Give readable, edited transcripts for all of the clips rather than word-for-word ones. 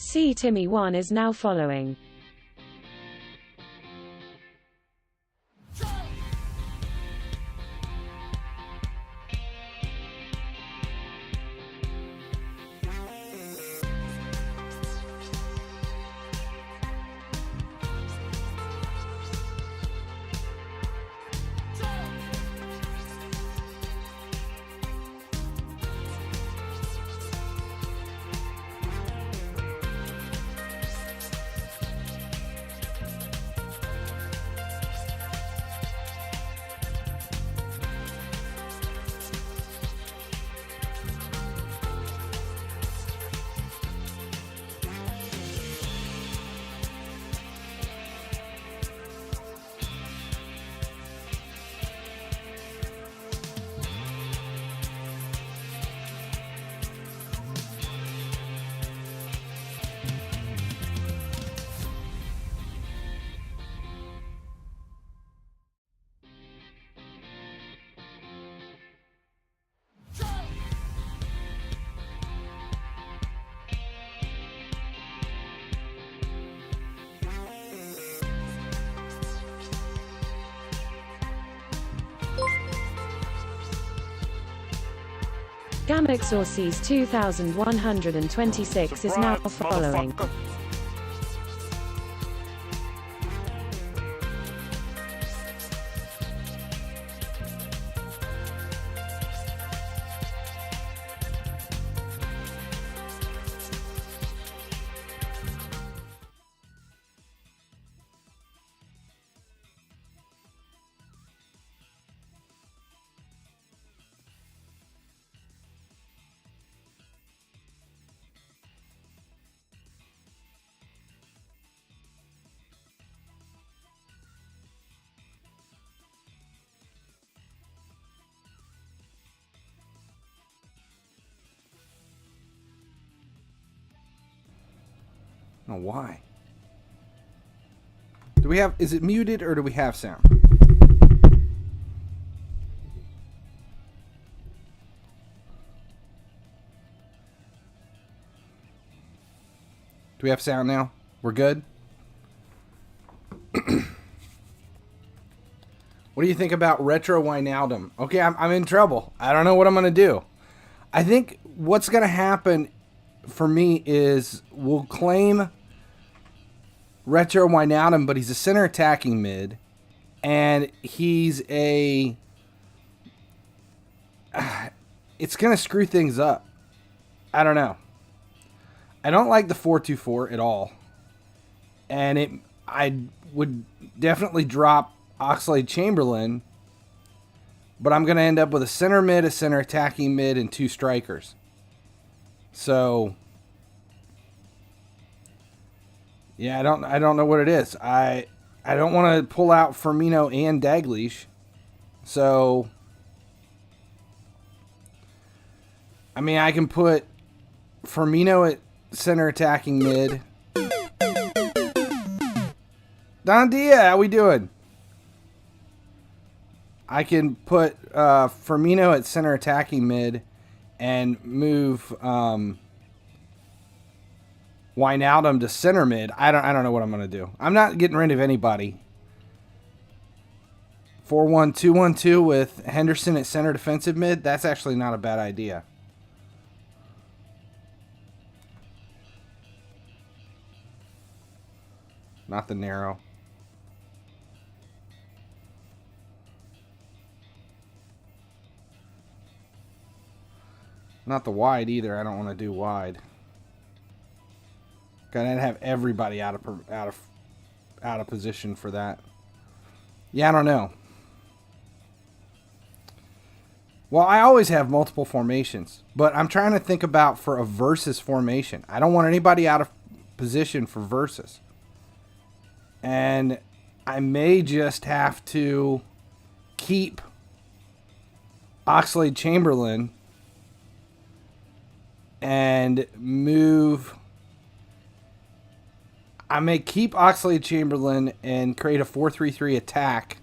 See Timmy 1 is now following. Gamaxorces 2126 is now following. I don't know why. Do we have, is it muted or do we have sound? Do we have sound now? We're good? What do you think about Retro Wijnaldum? Okay, I'm in trouble. I don't know what I'm going to do. I think what's going to happen for me is we'll claim Retro Wijnaldum, but he's a center attacking mid, and he's a... it's going to screw things up. I don't know. I don't like the 4-2-4 at all. And I would definitely drop Oxlade-Chamberlain, but I'm going to end up with a center mid, a center attacking mid, and 2 strikers. So, yeah, I don't know what it is. I don't want to pull out Firmino and Dalglish. So, I mean, I can put Firmino at center attacking mid. Don Dia, how we doing? I can put Firmino at center attacking mid and move Wijnaldum to center mid. I don't know what I'm gonna do. I'm not getting rid of anybody. 4-1-2-1-2 with Henderson at center defensive mid. That's actually not a bad idea. Not the narrow. Not the wide either. I don't want to do wide. Gotta have everybody out of position for that. Yeah, I don't know. Well, I always have multiple formations, but I'm trying to think about for a versus formation. I don't want anybody out of position for versus. And I may just have to keep Oxlade-Chamberlain and move. I may keep Oxlade-Chamberlain and create a 4-3-3 attack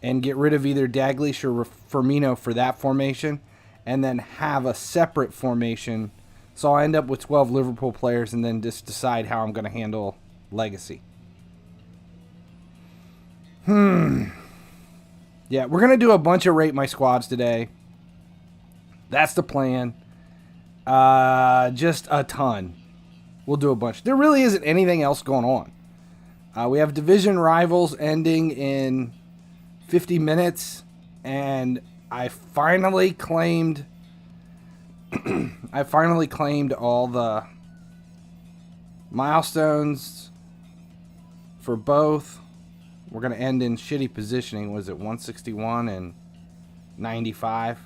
and get rid of either Dalglish or Firmino for that formation, and then have a separate formation So I'll end up with 12 Liverpool players and then just decide how I'm going to handle Legacy. Yeah, we're going to do a bunch of Rate My Squads today. That's the plan. Just a ton. We'll do a bunch. There really isn't anything else going on. We have Division Rivals ending in 50 minutes, and I finally claimed all the milestones for both. We're going to end in shitty positioning. Was it 161 and 95?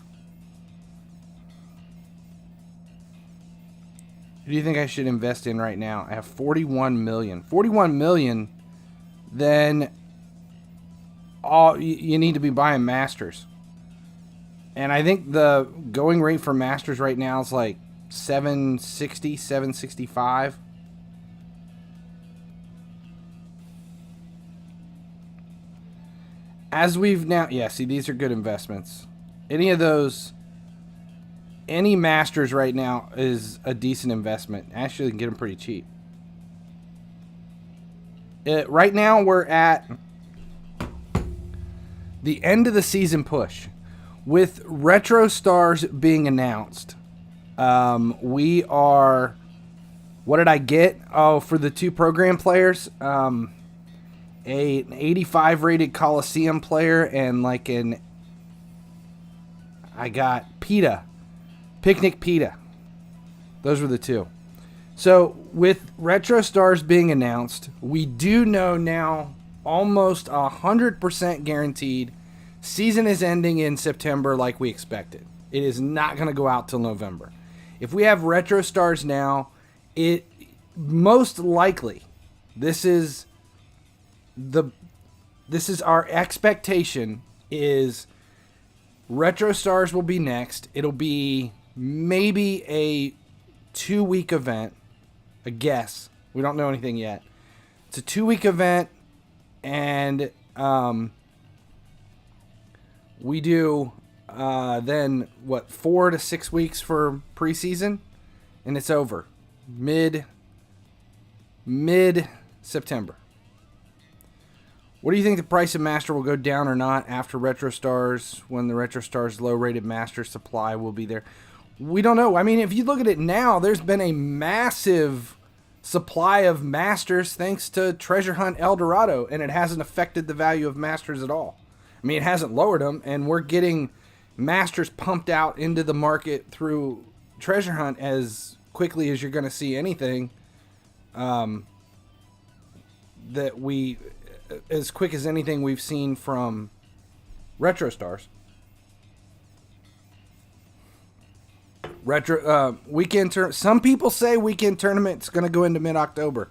Who do you think I should invest in right now? I have 41 million. 41 million, then all you need to be buying Masters. And I think the going rate for Masters right now is like 760, 765. As we've now, yeah, see, these are good investments. Any of those, any Masters right now is a decent investment. Actually, you can get them pretty cheap. Right now, we're at the end of the season push. With Retro Stars being announced, we are, what did I get? Oh, for the 2 program players, an 85 rated Coliseum player and like I got Picnic PETA. Those were the 2. So with Retro Stars being announced, we do know now almost 100% guaranteed season is ending in September like we expected. It is not going to go out till November. If we have Retro Stars now, it most likely this is our expectation is Retro Stars will be next. It'll be maybe a 2-week event. A guess. We don't know anything yet. It's a 2-week event, and we do then what 4 to 6 weeks for preseason, and it's over mid September. What do you think the price of Master will go down or not after Retro Stars, when the Retro Stars low-rated Master supply will be there? We don't know. I mean, if you look at it now, there's been a massive supply of Masters thanks to Treasure Hunt El Dorado, and it hasn't affected the value of Masters at all. I mean, it hasn't lowered them, and we're getting Masters pumped out into the market through Treasure Hunt as quickly as you're going to see anything as quick as anything we've seen from Retro Stars. Some people say weekend tournament's going to go into mid-October.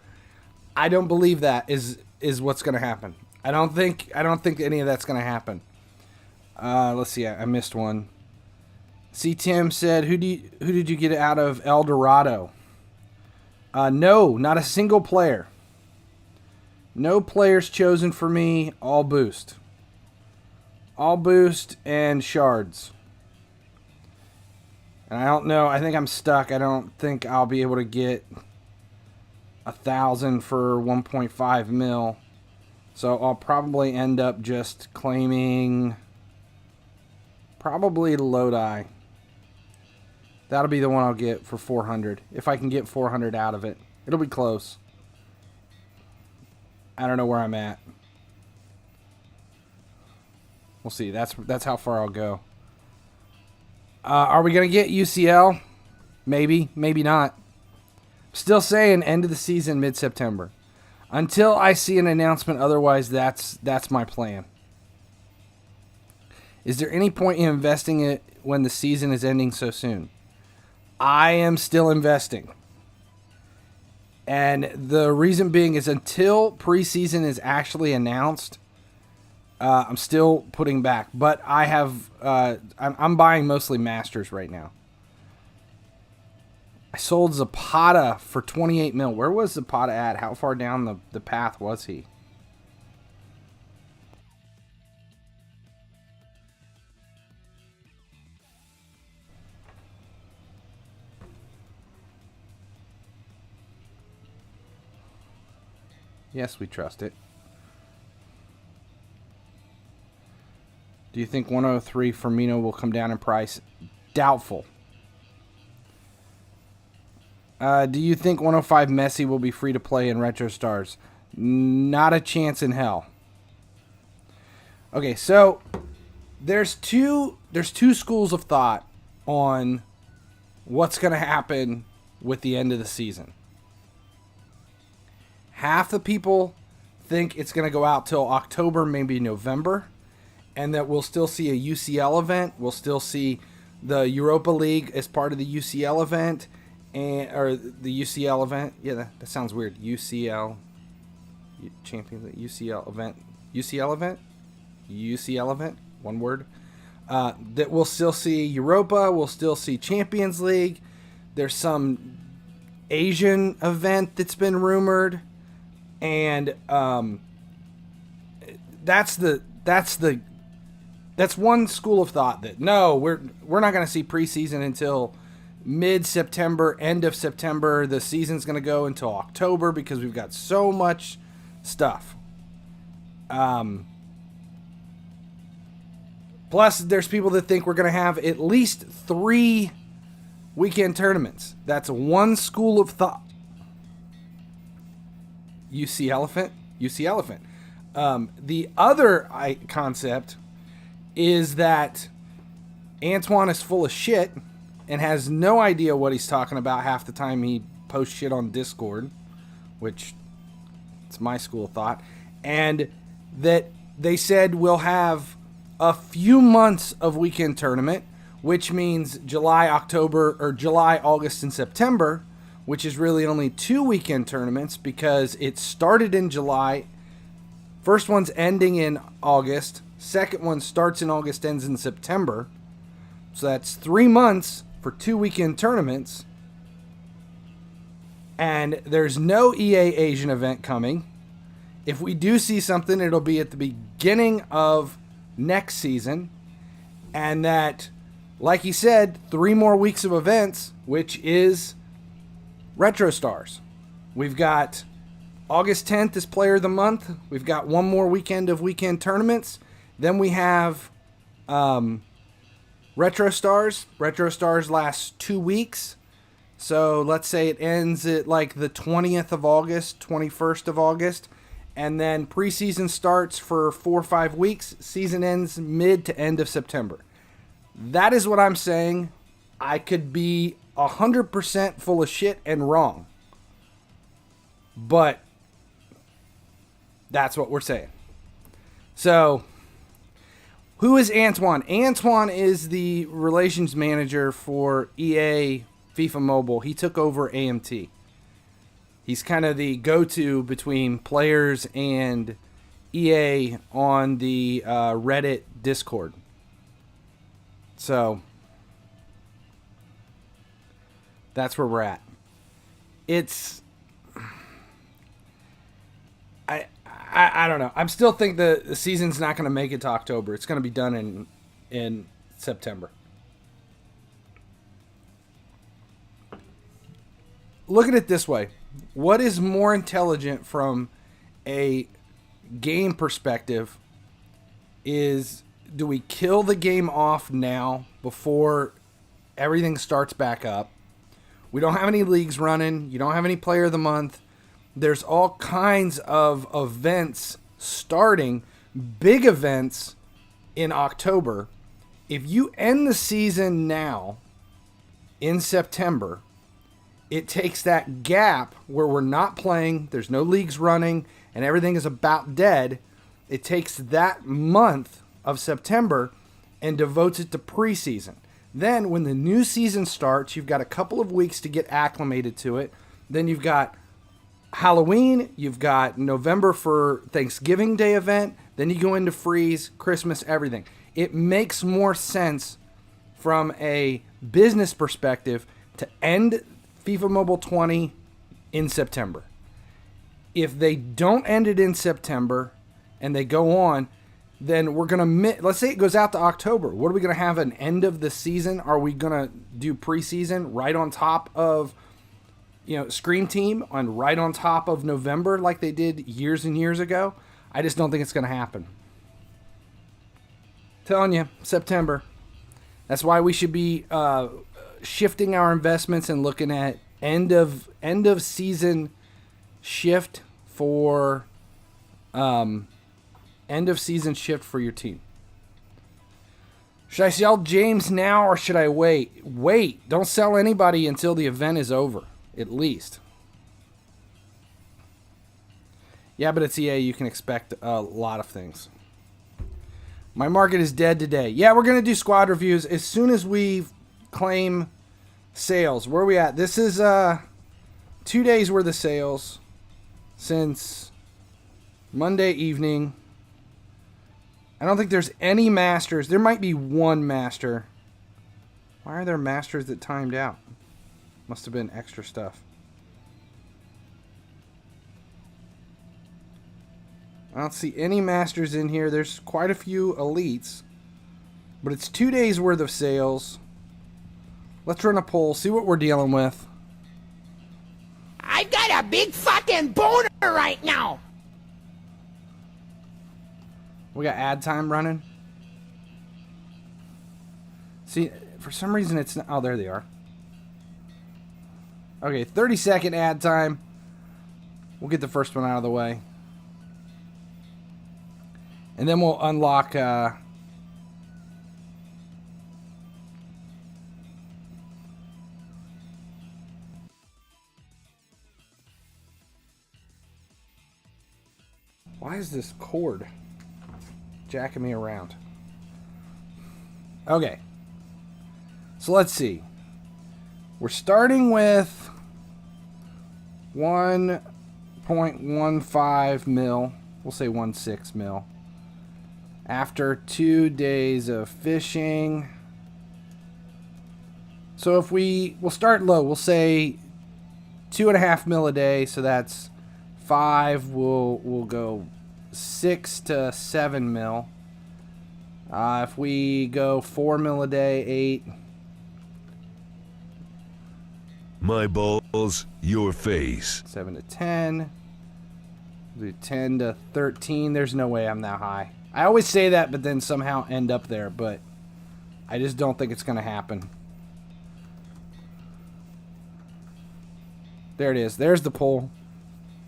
I don't believe that is what's going to happen. I don't think any of that's going to happen. Let's see. I missed one. C. Tim said, "Who did you get out of El Dorado?" No, not a single player. No players chosen for me. All boost. All boost and shards. And I don't know. I think I'm stuck. I don't think I'll be able to get 1,000 for 1.5 mil. So I'll probably end up just claiming probably Lodi. That'll be the one I'll get for 400. If I can get 400 out of it. It'll be close. I don't know where I'm at. We'll see. That's how far I'll go. Are we going to get UCL? Maybe. Maybe not. Still saying end of the season mid-September. Until I see an announcement otherwise, that's my plan. Is there any point in investing it when the season is ending so soon? I am still investing. And the reason being is until preseason is actually announced, I'm still putting back. But I have, I'm buying mostly Masters right now. I sold Zapata for 28 mil. Where was Zapata at? How far down the path was he? Yes, we trust it. Do you think 103 Firmino will come down in price? Doubtful. Do you think 105 Messi will be free to play in Retro Stars? Not a chance in hell. Okay, so there's two schools of thought on what's going to happen with the end of the season. Half the people think it's going to go out till October, maybe November, and that we'll still see a UCL event. We'll still see the Europa League as part of the UCL event, or the UCL event. Yeah, that sounds weird. UCL Champions League, UCL event, UCL event, UCL event. One word. That we'll still see Europa. We'll still see Champions League. There's some Asian event that's been rumored, and that's one school of thought that no, we're not going to see preseason until mid-September, end of September. The season's going to go until October because we've got so much stuff. Plus, there's people that think we're going to have at least 3 weekend tournaments. That's one school of thought. UC Elephant. The other concept is that Antoine is full of shit and has no idea what he's talking about half the time he posts shit on Discord, which it's my school of thought, and that they said we'll have a few months of weekend tournament, which means July, August, and September, which is really only 2 weekend tournaments because it started in July. First one's ending in August. Second one starts in August, ends in September. So that's 3 months for 2 weekend tournaments. And there's no EA Asian event coming. If we do see something, it'll be at the beginning of next season. And that, like he said, 3 more weeks of events, which is Retro Stars. We've got August 10th is Player of the Month. We've got 1 more weekend of weekend tournaments. Then we have Retro Stars. Retro Stars lasts 2 weeks. So let's say it ends at like the 20th of August, 21st of August. And then preseason starts for 4 or 5 weeks. Season ends mid to end of September. That is what I'm saying. I could be 100% full of shit and wrong. But that's what we're saying. So, who is Antoine? Antoine is the relations manager for EA FIFA Mobile. He took over AMT. He's kind of the go-to between players and EA on the Reddit Discord. So, that's where we're at. It's... I don't know. I still think the season's not going to make it to October. It's going to be done in September. Look at it this way. What is more intelligent from a game perspective is, do we kill the game off now before everything starts back up? We don't have any leagues running. You don't have any Player of the Month. There's all kinds of events starting, big events in October. If you end the season now in September, it takes that gap where we're not playing, there's no leagues running, and everything is about dead. It takes that month of September and devotes it to preseason. Then when the new season starts, you've got a couple of weeks to get acclimated to it. Then you've got Halloween, you've got November for Thanksgiving Day event, then you go into freeze, Christmas, everything. It makes more sense from a business perspective to end FIFA Mobile 20 in September. If they don't end it in September and they go on, then we're going to, let's say it goes out to October. What are we going to have an end of the season? Are we going to do preseason right on top of Scream Team on right on top of November like they did years and years ago. I just don't think it's going to happen. Telling you, September. That's why we should be shifting our investments and looking at end of season shift for end of season shift for your team. Should I sell James now or should I wait? Wait. Don't sell anybody until the event is over, at least. Yeah, but it's EA. You can expect a lot of things. My market is dead today. Yeah, we're going to do squad reviews as soon as we claim sales. Where are we at? This is 2 days worth of sales since Monday evening. I don't think there's any masters. There might be one master. Why are there masters that timed out? Must have been extra stuff. I don't see any masters in here. There's quite a few elites. But it's 2 days worth of sales. Let's run a poll. See what we're dealing with. I got a big fucking boner right now. We got ad time running. See, for some reason it's not. Oh, there they are. Okay, 30-second ad time. We'll get the first one out of the way. And then we'll unlock... Why is this cord jacking me around? Okay. So let's see. We're starting with 1.15 mil. We'll say 1.6 mil. After 2 days of fishing. So if we'll start low. We'll say 2.5 mil a day. So that's 5. We'll go 6 to 7 mil. If we go 4 mil a day, 8. My balls, your face. 7 to 10. Do 10 to 13. There's no way I'm that high. I always say that, but then somehow end up there. But I just don't think it's going to happen. There it is. There's the poll.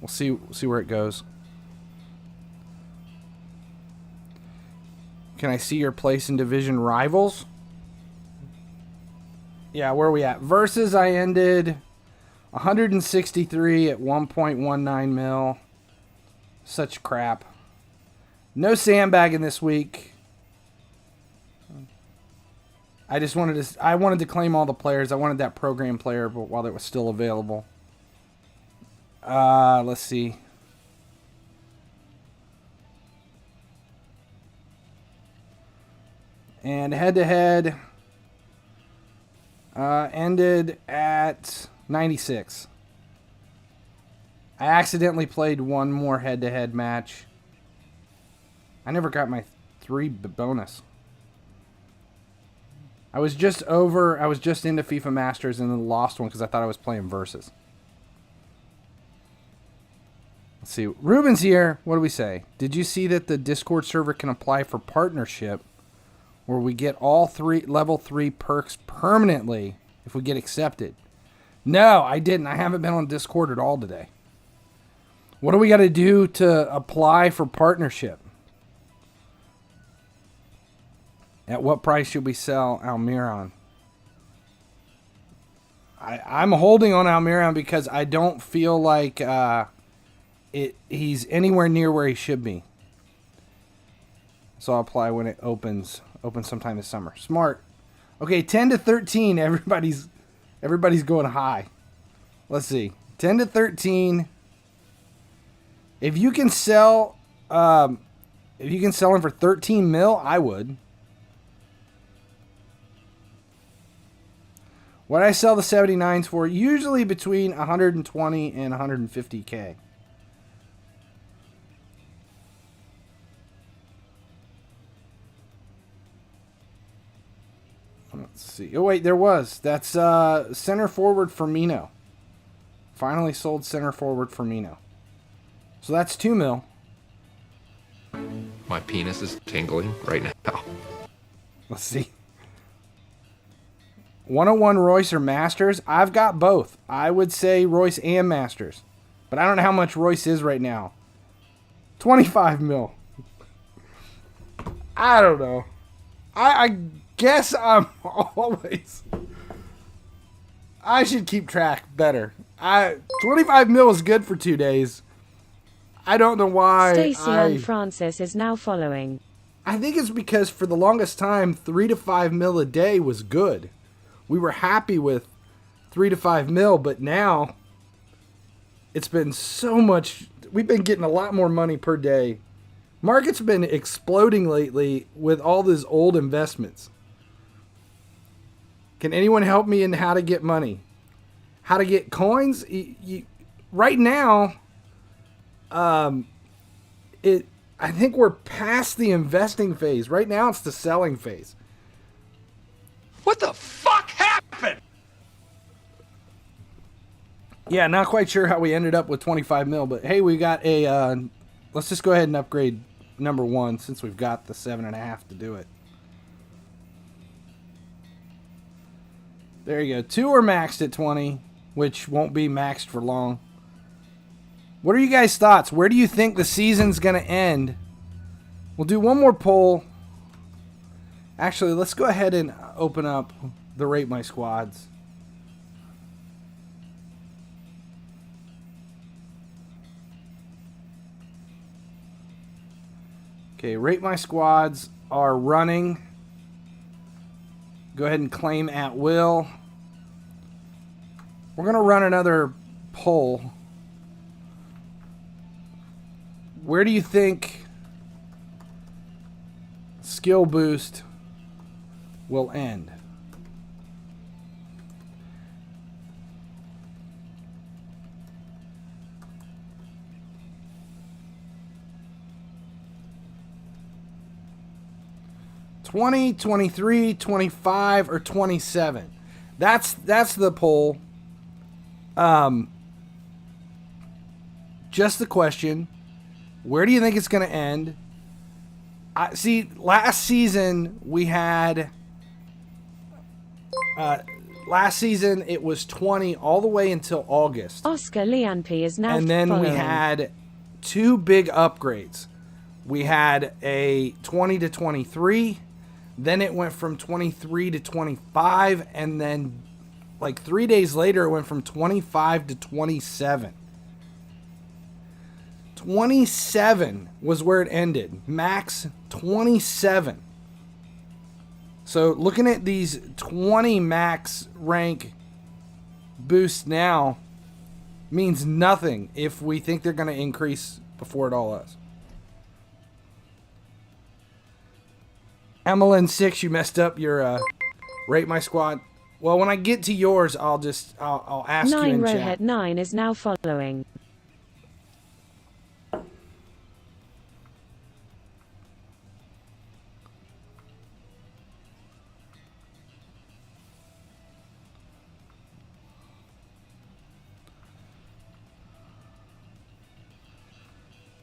We'll see where it goes. Can I see your place in division rivals? Yeah, where are we at? Versus, I ended 163 at 1.19 mil. Such crap. No sandbagging this week. I wanted to claim all the players. I wanted that program player, but while it was still available. Let's see. And head-to-head ended at 96. I accidentally played one more head-to-head match. I never got my 3 bonus. I was just into FIFA Masters and then lost one because I thought I was playing Versus. Let's see. Ruben's here. What do we say? Did you see that the Discord server can apply for partnership where we get all level 3 perks permanently if we get accepted? No, I didn't. I haven't been on Discord at all today. What do we got to do to apply for partnership? At what price should we sell Almiron? I'm holding on Almiron because I don't feel like he's anywhere near where he should be. So I'll apply when it opens sometime this summer. Smart. Okay, 10 to 13. Everybody's going high. Let's see. 10 to 13. If you can sell him for 13 mil, I would. What I sell the 79s for, usually between 120 and 150K. Let's see. Oh, wait, there was. That's center forward Firmino. Finally sold center forward Firmino. So that's 2 mil. My penis is tingling right now. Let's see. 101 Royce or Masters? I've got both. I would say Royce and Masters. But I don't know how much Royce is right now. 25 mil. I don't know. I guess I'm always... I should keep track better. 25 mil is good for 2 days. I don't know why. Stacey Ann Francis is now following. I think it's because for the longest time, 3 to 5 mil a day was good. We were happy with 3 to 5 mil, but now it's been so much. We've been getting a lot more money per day. Market's been exploding lately with all these old investments. Can anyone help me in how to get money? How to get coins? Right now, I think we're past the investing phase. Right now, it's the selling phase. What the fuck happened? Yeah, not quite sure how we ended up with 25 mil, but hey, we got a. Let's just go ahead and upgrade number 1 since we've got the 7.5 to do it. There you go. 2 are maxed at 20, which won't be maxed for long. What are you guys' thoughts? Where do you think the season's going to end? We'll do one more poll. Actually, let's go ahead and open up the Rate My Squads. Okay, Rate My Squads are running. Go ahead and claim at will. We're going to run another poll. Where do you think skill boost will end? $20, $23, $25, or $27. That's the poll. Just the question. Where do you think it's going to end? See, last season we had... last season it was 20 all the way until August. Oscar Leanpe is now And then following. we had 2 big upgrades. We had a 20 to 23. Then it went from 23 to 25. And then like 3 days later, it went from 25 to 27. 27 was where it ended. Max 27. So looking at these 20 max rank boosts now means nothing if we think they're going to increase before it all is. MLN6, you messed up your Rate My Squad. Well, when I get to yours, I'll ask you in chat. 9 Rohead 9 is now following.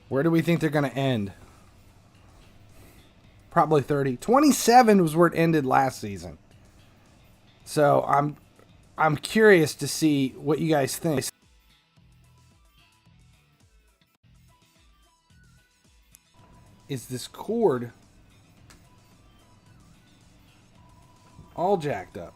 Where do we think they're going to end? Probably 30. 27 was where it ended last season. So I'm curious to see what you guys think. Is this cord all jacked up?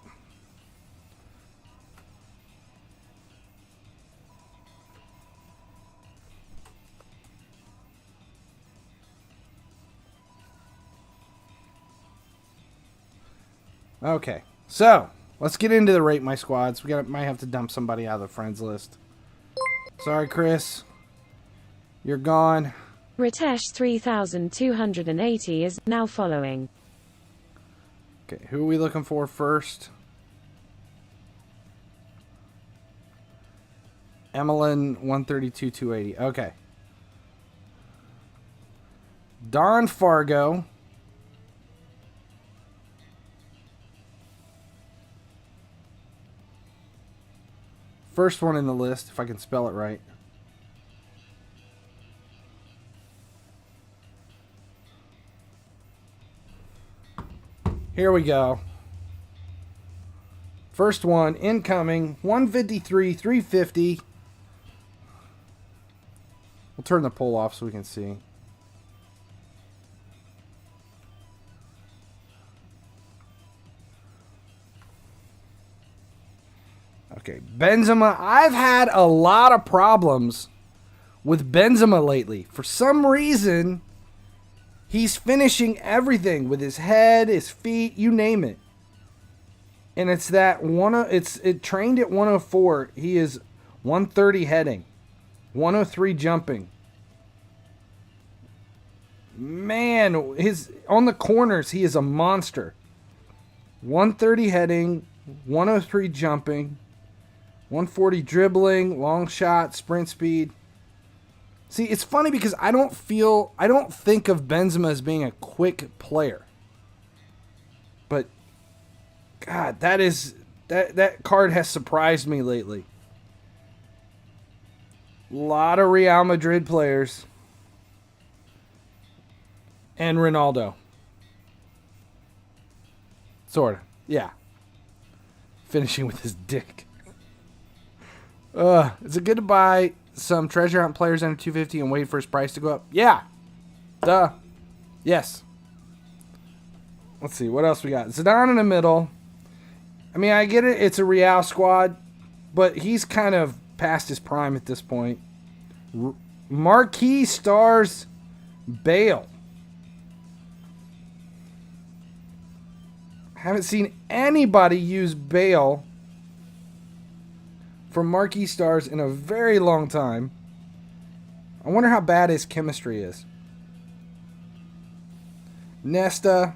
Okay, so let's get into the Rate My Squads. Might have to dump somebody out of the friends list. Sorry, Chris. You're gone. Ritesh 3280 is now following. Okay, who are we looking for first? Emmeline 132,280. Okay. Don Fargo. First one in the list, if I can spell it right. Here we go. First one, incoming, 153, 350. We'll turn the poll off so we can see. Okay, Benzema. I've had a lot of problems with Benzema lately. For some reason, he's finishing everything with his head, his feet, you name it. And it's that it trained at 104. He is 130 heading, 103 jumping. Man, on the corners, he is a monster. 130 heading, 103 jumping, 140 dribbling, long shot, sprint speed. See, it's funny because I don't think of Benzema as being a quick player. But God, that card has surprised me lately. A lot of Real Madrid players. And Ronaldo. Sorta. Yeah. Finishing with his dick. Is it good to buy some treasure hunt players under 250 and wait for his price to go up? Yeah. Duh. Yes. Let's see. What else we got? Zidane in the middle. I mean, I get it. It's a Real squad. But he's kind of past his prime at this point. Marquee stars Bale. Haven't seen anybody use Bale for marquee stars in a very long time. I wonder how bad his chemistry is. Nesta.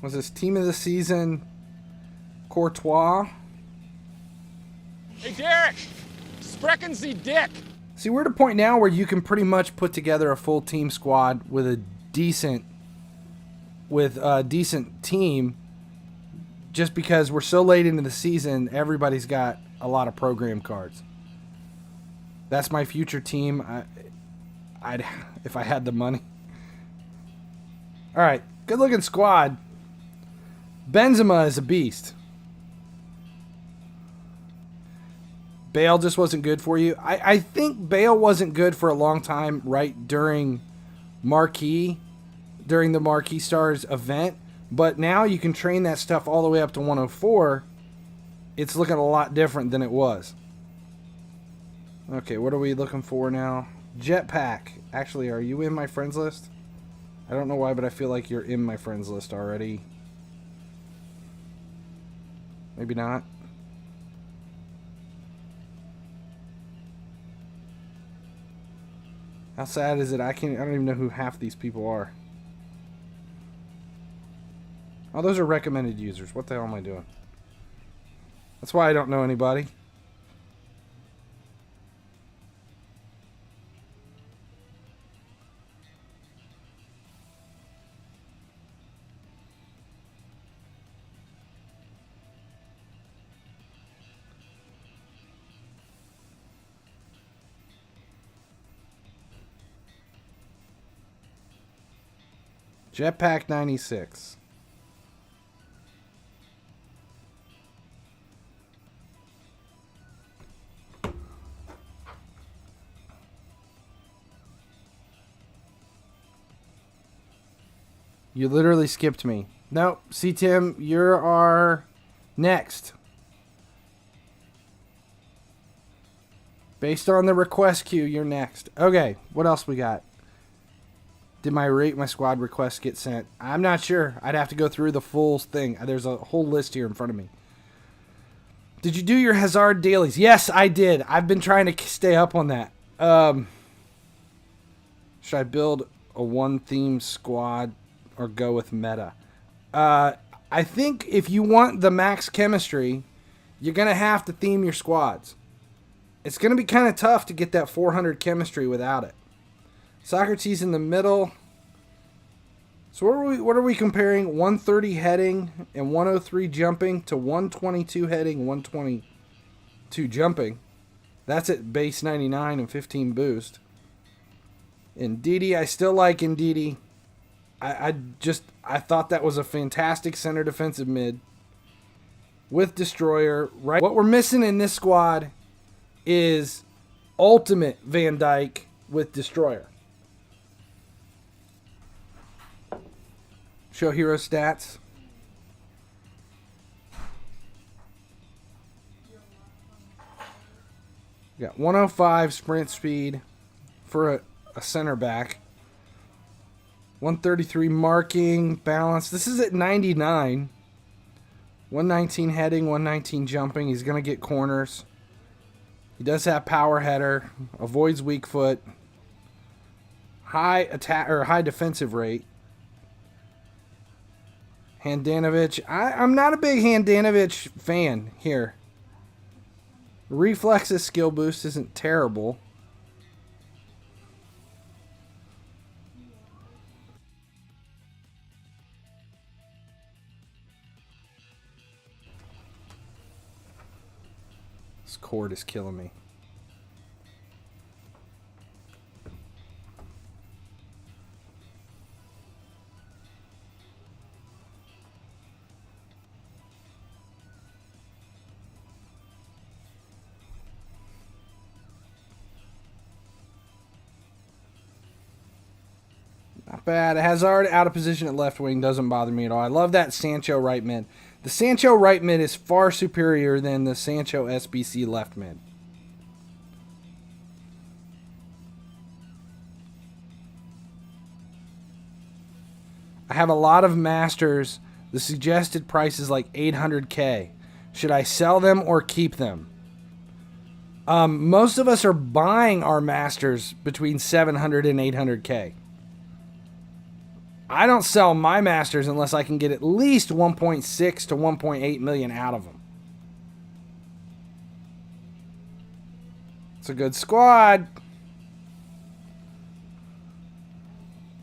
Was this team of the season? Courtois. Hey, Derek! Sprechen Sie Dick! See, we're at a point now where you can pretty much put together a full team squad with a decent team. Just because we're so late into the season, everybody's got a lot of program cards. That's my future team. I'd if I had the money. All right, good looking squad. Benzema is a beast. Bale just wasn't good for you. I think Bale wasn't good for a long time right during during the Marquee Stars event. But now you can train that stuff all the way up to 104. It's looking a lot different than it was. Okay, what are we looking for now? Jetpack. Actually, are you in my friends list? I don't know why, but I feel like you're in my friends list already. Maybe not. How sad is it? I don't even know who half these people are. Oh, those are recommended users. What the hell am I doing? That's why I don't know anybody. Jetpack 96. You literally skipped me. Nope. See, Tim, you're our next. Based on the request queue, you're next. Okay, what else we got? Did my rate my squad request get sent? I'm not sure. I'd have to go through the full thing. There's a whole list here in front of me. Did you do your Hazard dailies? Yes, I did. I've been trying to stay up on that. Should I build a one-theme squad or go with meta? I think if you want the max chemistry, you're going to have to theme your squads. It's going to be kind of tough to get that 400 chemistry without it. Socrates in the middle. So what are we comparing? 130 heading and 103 jumping to 122 heading, 122 jumping. That's at base 99 and 15 boost. Ndidi, I still like Ndidi. I thought that was a fantastic center defensive mid with Destroyer. Right. What we're missing in this squad is ultimate Van Dijk with Destroyer. Show hero stats. We got 105 sprint speed for a center back. 133 marking, balance. This is at 99. 119 heading, 119 jumping. He's going to get corners. He does have power header. Avoids weak foot. High attack or high defensive rate. Handanovic. I'm not a big Handanovic fan here. Reflexes skill boost isn't terrible. This cord is killing me. Not bad. Hazard out of position at left wing doesn't bother me at all. I love that Sancho right mid. The Sancho right mid is far superior than the Sancho SBC left mid. I have a lot of masters. The suggested price is like 800K. Should I sell them or keep them? Most of us are buying our masters between 700 and 800K. I don't sell my masters unless I can get at least 1.6 to 1.8 million out of them. It's a good squad.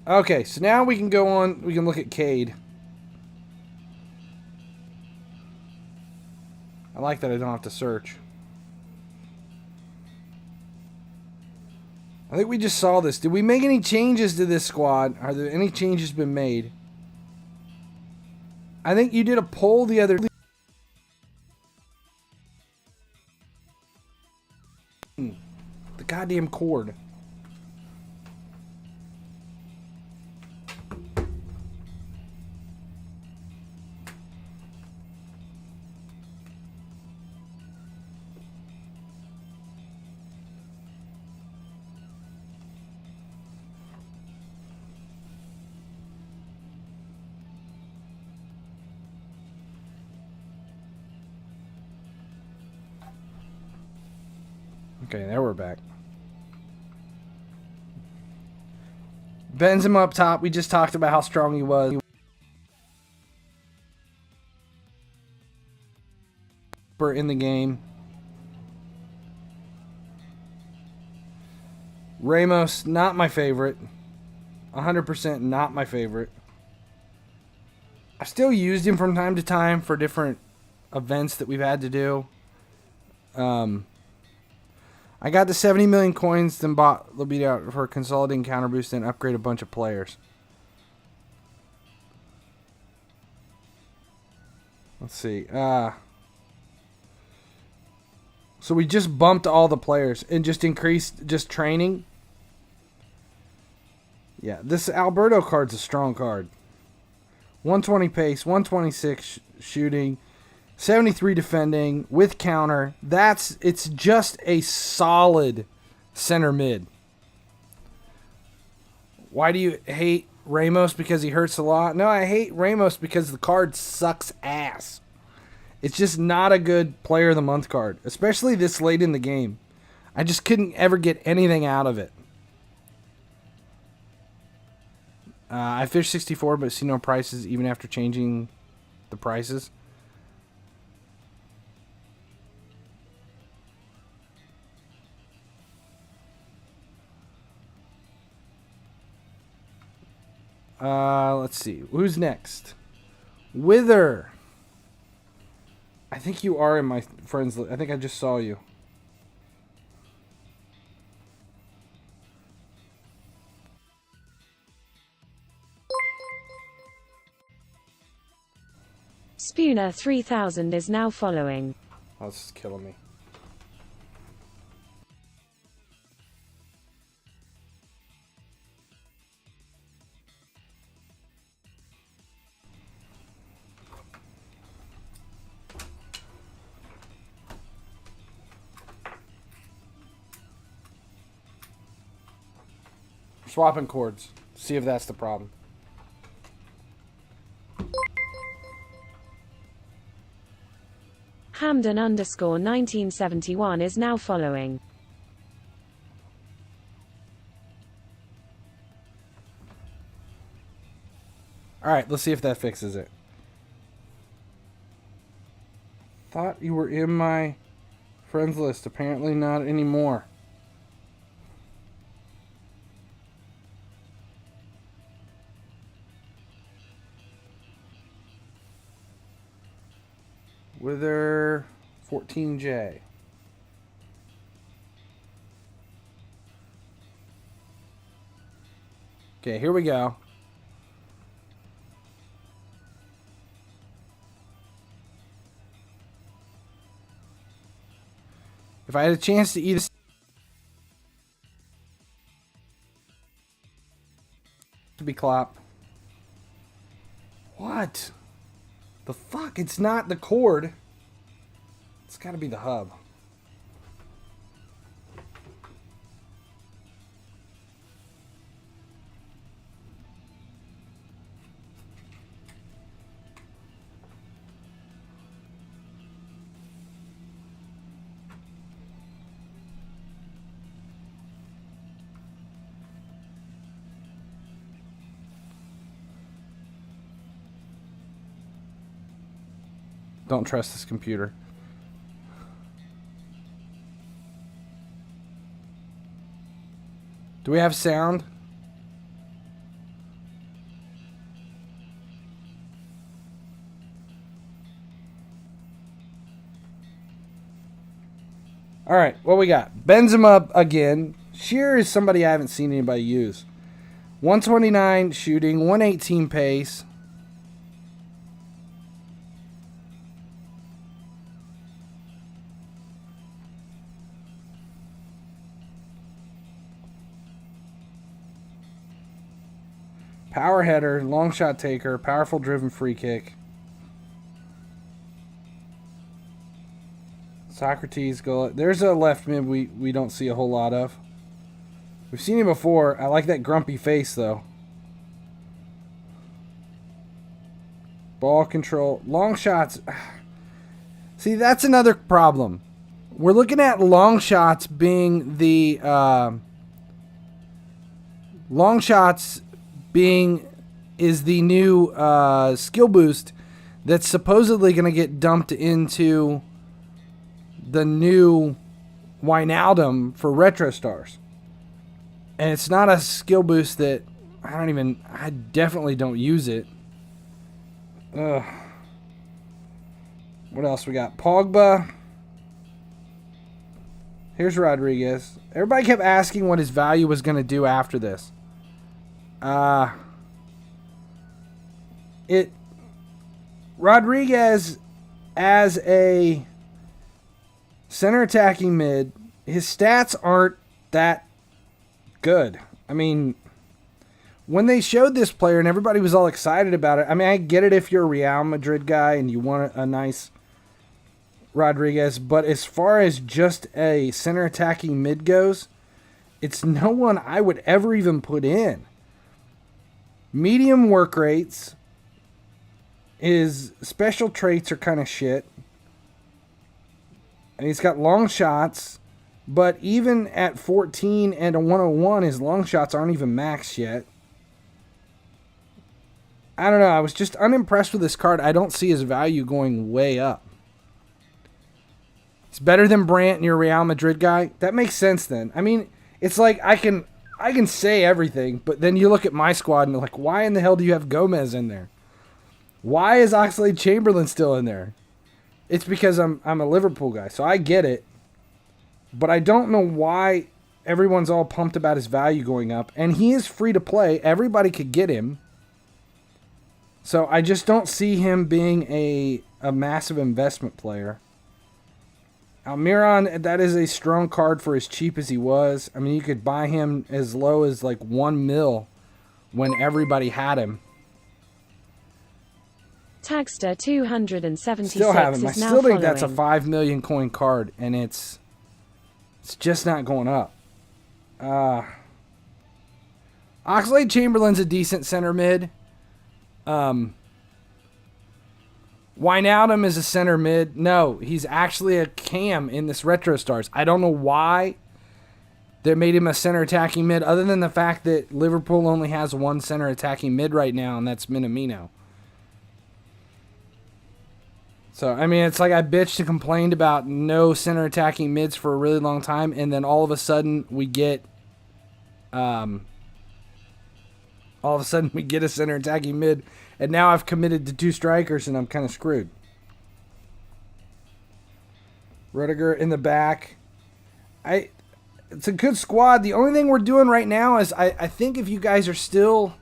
Okay, so now we can go on. We can look at Cade. I like that I don't have to search. I think we just saw this. Did we make any changes to this squad? Are there any changes been made? I think you did a poll the other day. The goddamn cord. Okay, there we're back. Benzema up top. We just talked about how strong he was. In the game. Ramos, not my favorite. 100% not my favorite. I've still used him from time to time for different events that we've had to do. I got the 70 million coins, then bought Lobito out for consolidating counter boost and upgrade a bunch of players. Let's see. So we just bumped all the players and just increased just training. Yeah, this Alberto card's a strong card. 120 pace, 126 shooting, 73 defending with counter. It's just a solid center mid. Why do you hate Ramos? Because he hurts a lot? No, I hate Ramos because the card sucks ass. It's just not a good player of the month card, especially this late in the game. I just couldn't ever get anything out of it. I fished 64, but see no prices even after changing the prices. Let's see. Who's next? Wither. I think you are in my friends list. I think I just saw you. Spooner 3000 is now following. Oh, this is killing me. Swapping chords. See if that's the problem. Hamden underscore 1971 is now following. Alright, let's see if that fixes it. Thought you were in my friends list. Apparently not anymore. Wither 14J. Okay, here we go. If I had a chance to eat to be clop. What? The fuck? It's not the cord. It's got to be the hub. Don't trust this computer. Do we have sound? All right, what we got? Benzema again. Shear is somebody I haven't seen anybody use. 129 shooting, 118 pace. Power header, long shot taker, powerful driven free kick. Socrates goal. There's a left mid we don't see a whole lot of. We've seen him before. I like that grumpy face though. Ball control, long shots. See, that's another problem. We're looking at long shots being the long shots is the new skill boost that's supposedly going to get dumped into the new Wijnaldum for Retro Stars. And it's not a skill boost that I definitely don't use it. Ugh. What else we got? Pogba. Here's Rodriguez. Everybody kept asking what his value was going to do after this. Rodriguez as a center attacking mid, his stats aren't that good. I mean, when they showed this player and everybody was all excited about it, I mean, I get it if you're a Real Madrid guy and you want a nice Rodriguez, but as far as just a center attacking mid goes, it's no one I would ever even put in. Medium work rates. His special traits are kind of shit. And he's got long shots. But even at 14 and a 101, his long shots aren't even maxed yet. I don't know. I was just unimpressed with this card. I don't see his value going way up. It's better than Brandt and your Real Madrid guy. That makes sense then. I mean, it's like I can I can say everything, but then you look at my squad and you're like, why in the hell do you have Gomez in there? Why is Oxlade-Chamberlain still in there? It's because I'm a Liverpool guy, so I get it. But I don't know why everyone's all pumped about his value going up. And he is free to play. Everybody could get him. So I just don't see him being a massive investment player. Almiron, that is a strong card for as cheap as he was. I mean, you could buy him as low as like 1 mil when everybody had him. Tagster 276 Still have him. I is now still think that's a following. 5 million coin card, and it's just not going up. Oxlade-Chamberlain's a decent center mid. Wijnaldum is a center mid. No, he's actually a cam in this Retro Stars. I don't know why they made him a center attacking mid, other than the fact that Liverpool only has one center attacking mid right now, and that's Minamino. So, I mean, it's like I bitched and complained about no center attacking mids for a really long time, and then all of a sudden we get a center attacking mid, and now I've committed to 2 strikers, and I'm kind of screwed. Rudiger in the back. It's a good squad. The only thing we're doing right now is I think if you guys are still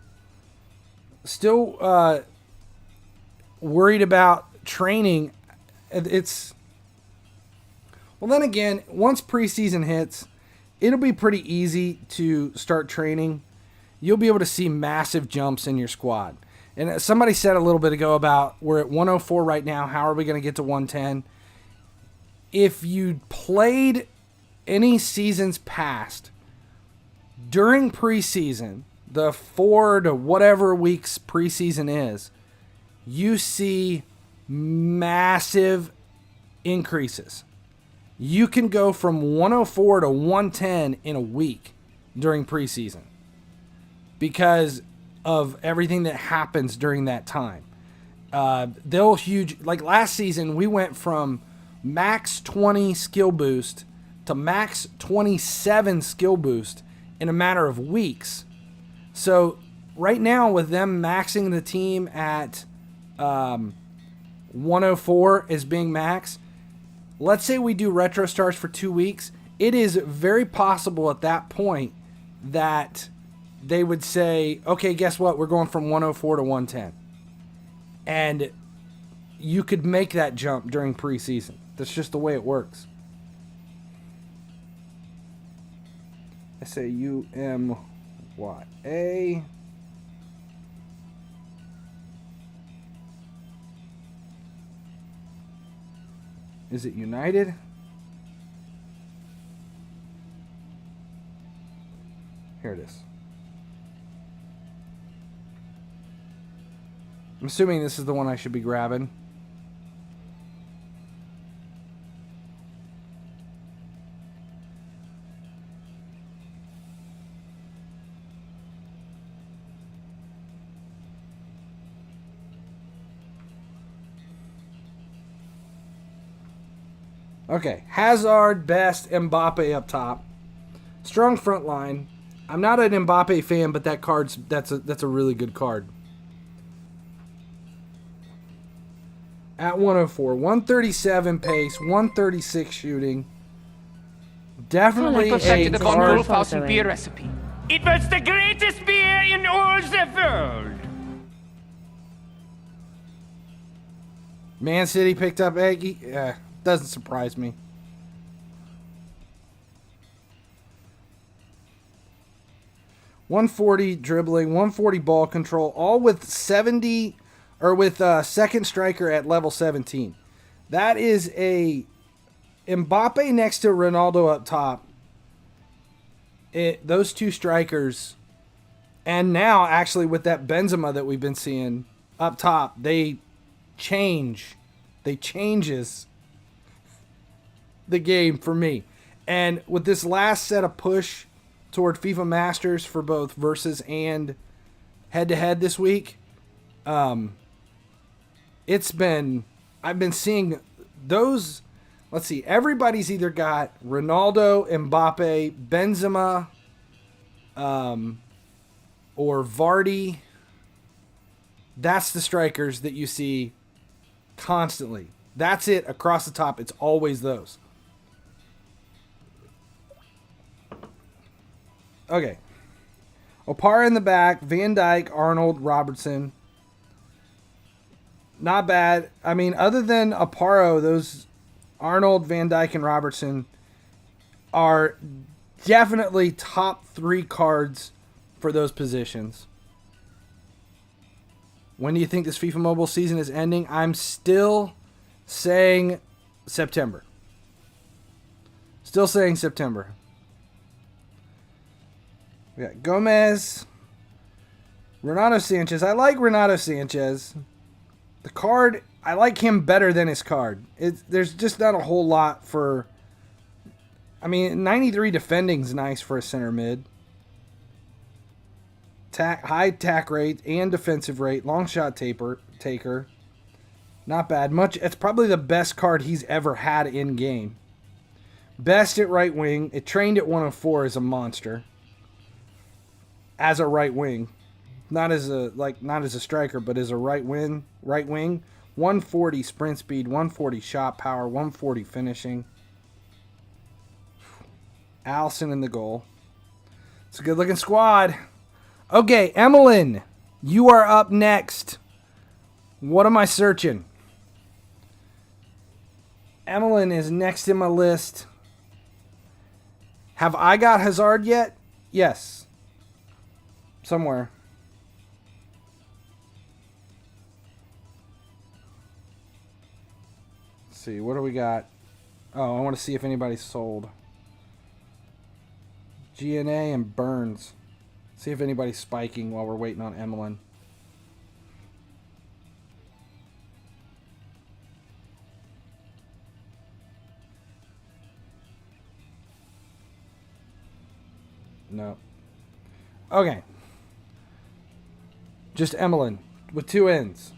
worried about training, it's, well, then again, once preseason hits, it'll be pretty easy to start training. You'll be able to see massive jumps in your squad. And somebody said a little bit ago about we're at 104 right now. How are we going to get to 110? If you played any seasons past during preseason, the 4 to whatever weeks preseason is, you see massive increases. You can go from 104 to 110 in a week during preseason because of everything that happens during that time. They'll huge, like last season, we went from max 20 skill boost to max 27 skill boost in a matter of weeks. So right now with them maxing the team at 104 as being max, let's say we do Retro Stars for 2 weeks, it is very possible at that point that they would say, okay, guess what? We're going from 104 to 110. And you could make that jump during preseason. That's just the way it works. SAUMYA. Is it United? Here it is. I'm assuming this is the one I should be grabbing. Okay, Hazard, Best, Mbappe up top. Strong front line. I'm not an Mbappe fan, but that card's that's a really good card. At 104, 137 pace, 136 shooting. Definitely a card. Following. recipe. It was the greatest beer in all the world. Man City picked up Eggy. Doesn't surprise me. .140 dribbling, 140 ball control, all with 70 or with second striker at level 17. That is a Mbappe next to Ronaldo up top. Those two strikers, and now actually with that Benzema that we've been seeing up top, they changes the game for me. And with this last set of push toward FIFA Masters for both versus and head-to-head this week, I've been seeing those. Let's see, everybody's either got Ronaldo, Mbappe, Benzema, or Vardy. That's the strikers that you see constantly. That's it across the top. It's always those. Okay. Opara in the back. Van Dijk, Arnold, Robertson. Not bad. I mean, other than Oparo, those Arnold, Van Dijk, and Robertson are definitely top 3 cards for those positions. When do you think this FIFA Mobile season is ending? I'm still saying September. Still saying September. We got Gomez. Renato Sanchez. I like Renato Sanchez. The card, I like him better than his card. There's just not a whole lot for... I mean, 93 defending's nice for a center mid. High tack rate and defensive rate. Long shot taker. Not bad. It's probably the best card he's ever had in game. Best at right wing. It trained at 104 is a monster. As a right wing. Not as a striker, but as a right wing. 140 sprint speed, 140 shot power, 140 finishing. Allison in the goal. It's a good looking squad. Okay, Emmeline, you are up next. What am I searching? Emmeline is next in my list. Have I got Hazard yet? Yes. Somewhere. Let's see, what do we got? Oh, I want to see if anybody's sold. GNA and Burns. See if anybody's spiking while we're waiting on Emmeline. No. Okay. Just Emmeline with 2 N's.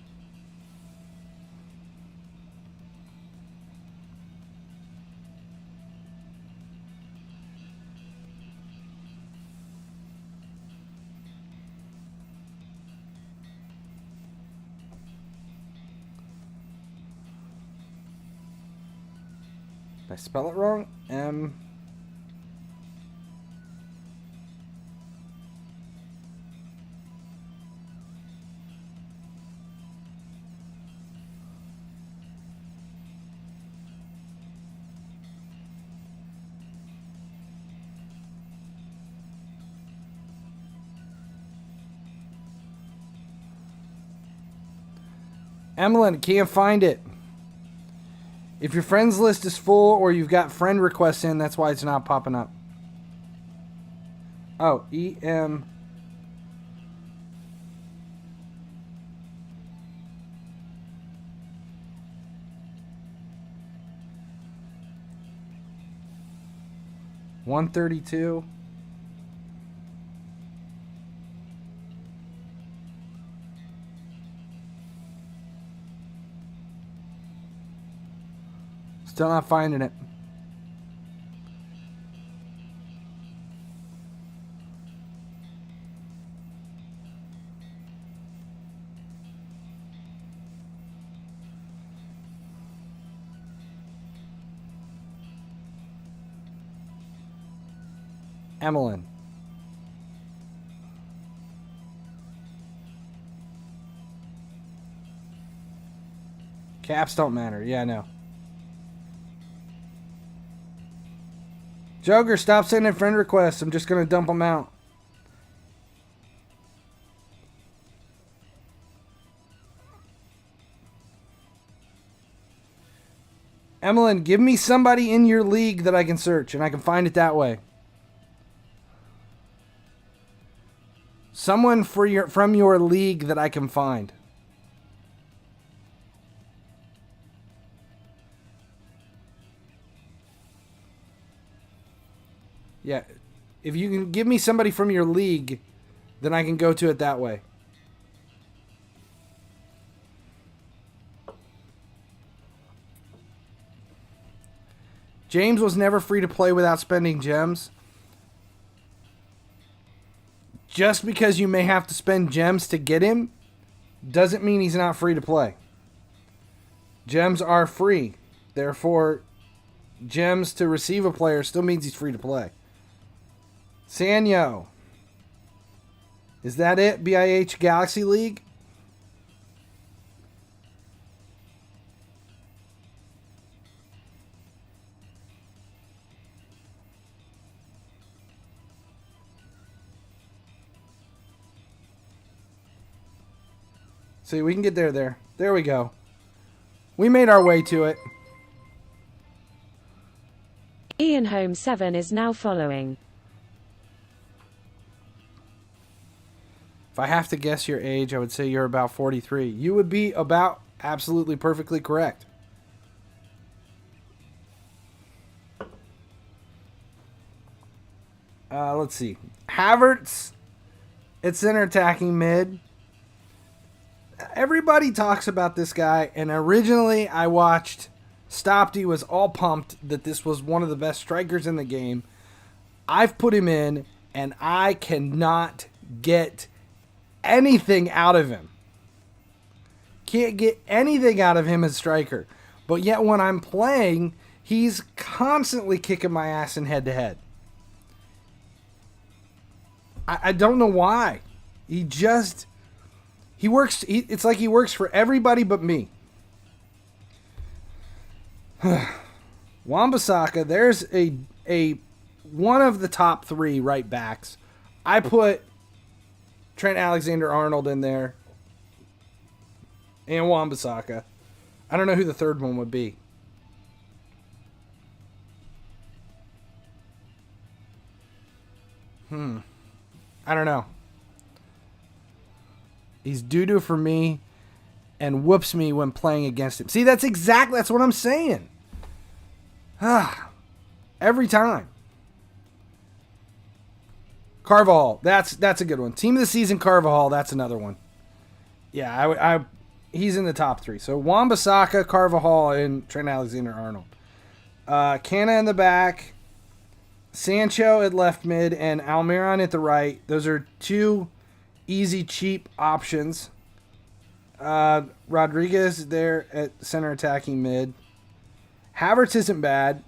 Did I spell it wrong? Emmeline, can't find it. If your friends list is full or you've got friend requests in, that's why it's not popping up. Oh, EM. $132. Still not finding it. Emmeline. Caps don't matter. Yeah, I know. Joker, stop sending friend requests. I'm just going to dump them out. Emmeline, give me somebody in your league that I can search, and I can find it that way. Someone from your league that I can find. Yeah, if you can give me somebody from your league, then I can go to it that way. James was never free to play without spending gems. just because you may have to spend gems to get him doesn't mean he's not free to play. Gems are free. Therefore, gems to receive a player still means he's free to play. Sanyo. Is that it? BIH Galaxy League? See, we can get there. There we go. We made our way to it. Ian Home 7 is now following. If I have to guess your age, I would say you're about 43. You would be about absolutely perfectly correct. Let's see. Havertz at center attacking mid. Everybody talks about this guy, and originally I watched Stopty was all pumped that this was one of the best strikers in the game. I've put him in, and I cannot get anything out of him. Can't get anything out of him as striker. But yet when I'm playing, he's constantly kicking my ass in head-to-head. I don't know why. He works. It's like he works for everybody but me. Wan-Bissaka, there's a one of the top 3 right backs. I put Trent Alexander-Arnold in there and Wan-Bissaka. I don't know who the third one would be. I don't know. He's doo-doo for me and whoops me when playing against him. See, that's what I'm saying. Every time. Carvajal, that's a good one. Team of the season, Carvajal, that's another one. Yeah, he's in the top 3. So Wan-Bissaka, Carvajal, and Trent Alexander-Arnold. Canna in the back, Sancho at left mid, and Almiron at the right. Those are 2 easy, cheap options. Rodriguez there at center attacking mid. Havertz isn't bad.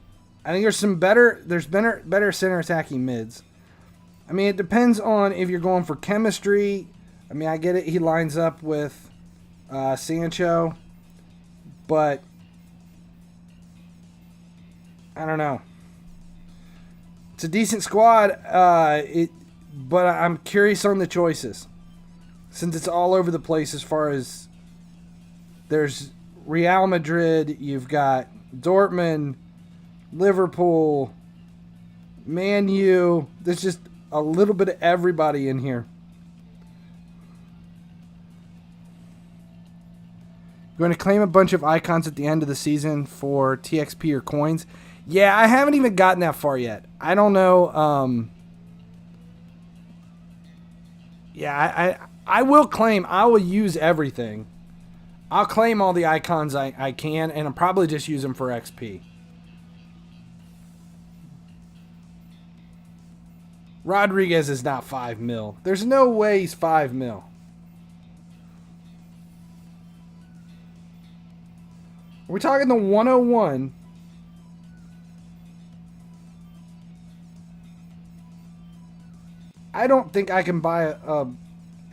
I think there's better center attacking mids. I mean, it depends on if you're going for chemistry. I mean, I get it. He lines up with Sancho, but I don't know. It's a decent squad. But I'm curious on the choices, since it's all over the place as far as there's Real Madrid, you've got Dortmund, Liverpool, Man U. There's just a little bit of everybody in here. You're going to claim a bunch of icons at the end of the season for TXP or coins. Yeah, I haven't even gotten that far yet. I don't know. Yeah, I will claim. I will use everything. I'll claim all the icons I can, and I'll probably just use them for XP. Rodriguez is not 5 mil. There's no way he's 5 mil. Are we talking the 101? I don't think I can buy a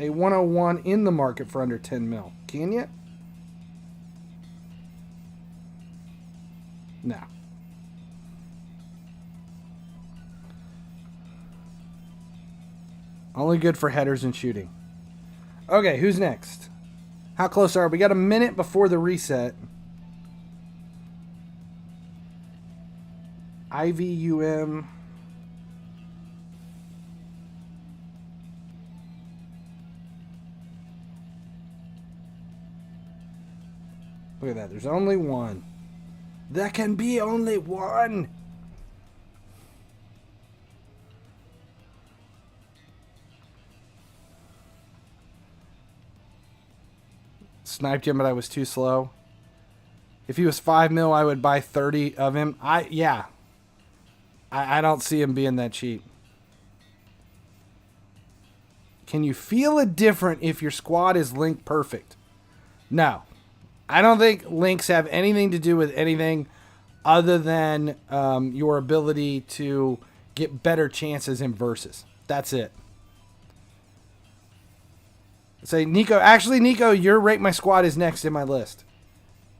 101 in the market for under 10 mil. Can you? No. Only good for headers and shooting. Okay, who's next? How close are we? We got a minute before the reset. IVUM. Look at that. There's only one. There can be only one. Sniped him, but I was too slow. If he was 5 mil, I would buy 30 of him. I don't see him being that cheap. Can you feel it different if your squad is link perfect? No. I don't think links have anything to do with anything other than your ability to get better chances in versus. That's it. Say, Nico. Actually, Nico, your Rate My Squad is next in my list.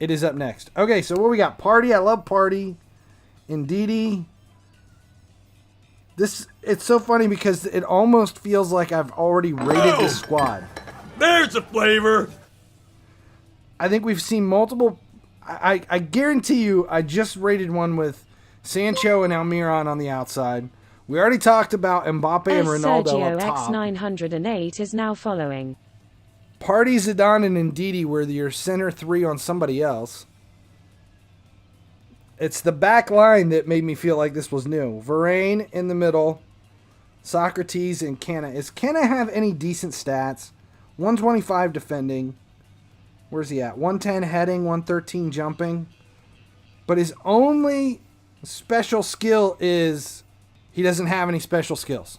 It is up next. Okay, so what we got? Party. I love Party. Indeedy. It's so funny because it almost feels like I've already rated this squad. There's the flavor. I think we've seen multiple. I guarantee you, I just rated one with Sancho and Almiron on the outside. We already talked about Mbappe and Ronaldo Sergio up top. X908 is now following. Party, Zidane, and Indeedy were your center three on somebody else. It's the back line that made me feel like this was new. Varane in the middle. Socrates and Canna. Does Canna have any decent stats? 125 defending. Where's he at? 110 heading, 113 jumping. But his only special skill is he doesn't have any special skills.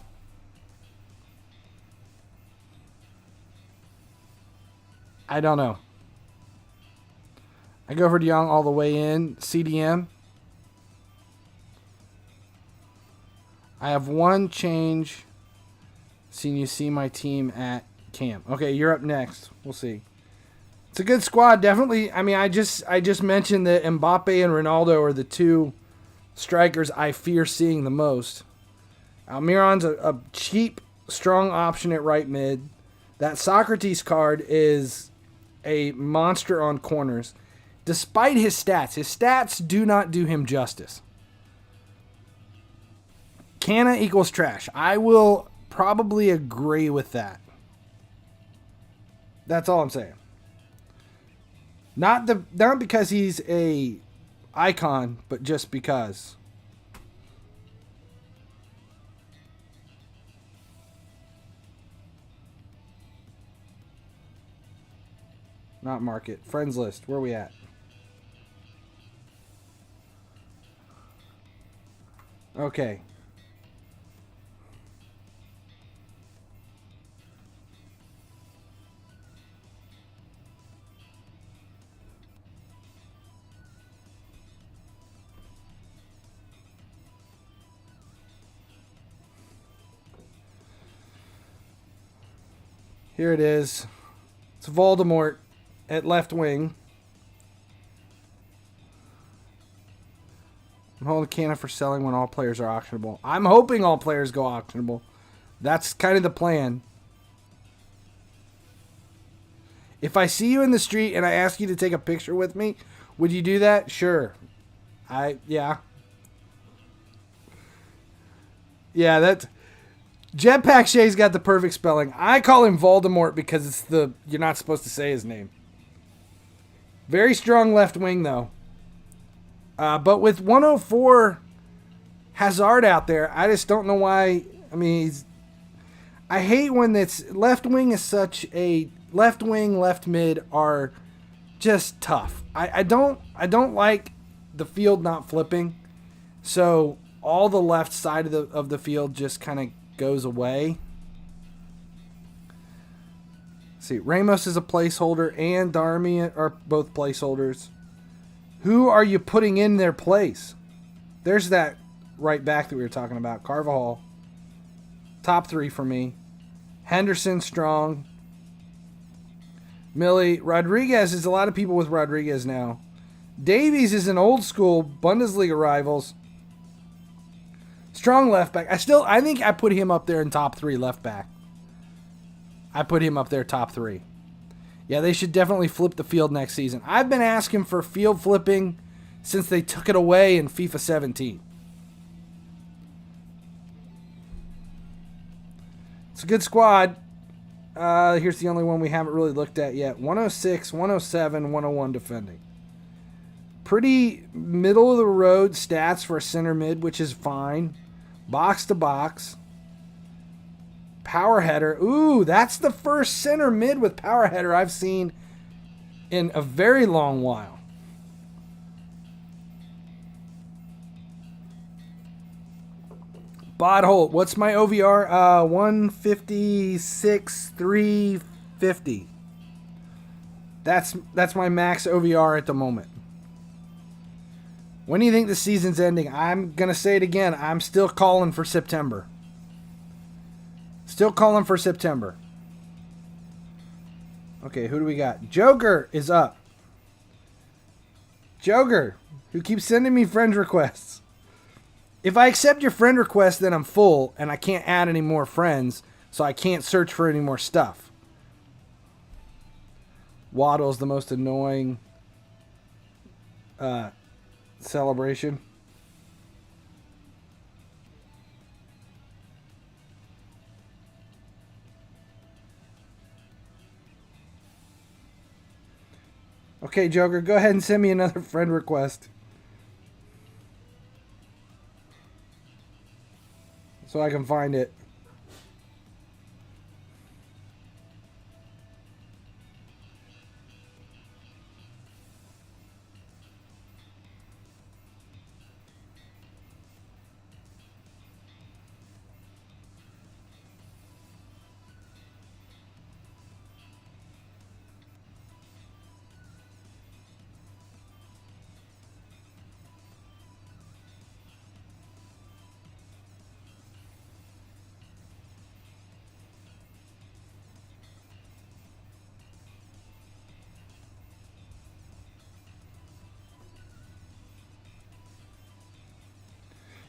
I don't know. I go for De Jong all the way in. CDM. I have one change. Seeing you see my team at camp. Okay, you're up next. We'll see. It's a good squad, definitely. I mean, I just mentioned that Mbappe and Ronaldo are the two strikers I fear seeing the most. Almiron's a cheap, strong option at right mid. That Socrates card is a monster on corners. Despite his stats do not do him justice. Canna equals trash. I will probably agree with that. That's all I'm saying. Not because he's a icon, but just because. Not market. Friends list. Where are we at? Okay. Here it is. It's Voldemort at left wing. I'm holding Canna for selling when all players are auctionable. I'm hoping all players go auctionable. That's kind of the plan. If I see you in the street and I ask you to take a picture with me, would you do that? Sure. Yeah. Yeah, that's... Jetpack Shay's got the perfect spelling. I call him Voldemort because it's you're not supposed to say his name. Very strong left wing, though. But with 104 Hazard out there, I just don't know why. I mean, I hate when it's left wing is such a left wing, left mid are just tough. I don't like the field not flipping, so all the left side of the field just kind of goes away. See, Ramos is a placeholder and Darmian are both placeholders. Who are you putting in their place? There's that right back that we were talking about. Carvajal. Top three for me. Henderson, strong. Millie. Rodriguez is a lot of people with Rodriguez now. Davies is an old school Bundesliga rivals. Strong left back. I think I put him up there in top three left back. I put him up there top three. Yeah, they should definitely flip the field next season. I've been asking for field flipping since they took it away in FIFA 17. It's a good squad. Here's the only one we haven't really looked at yet. 106, 107, 101 defending. Pretty middle of the road stats for a center mid, which is fine. Box to box. Power header. Ooh, that's the first center mid with power header I've seen in a very long while. Botthole. What's my OVR? 156, 350. That's my max OVR at the moment. When do you think the season's ending? I'm going to say it again. I'm still calling for September. Still calling for September. Okay, who do we got? Joker is up. Joker, who keeps sending me friend requests. If I accept your friend request, then I'm full and I can't add any more friends, so I can't search for any more stuff. Waddle's the most annoying celebration. Okay, Joker, go ahead and send me another friend request. So I can find it.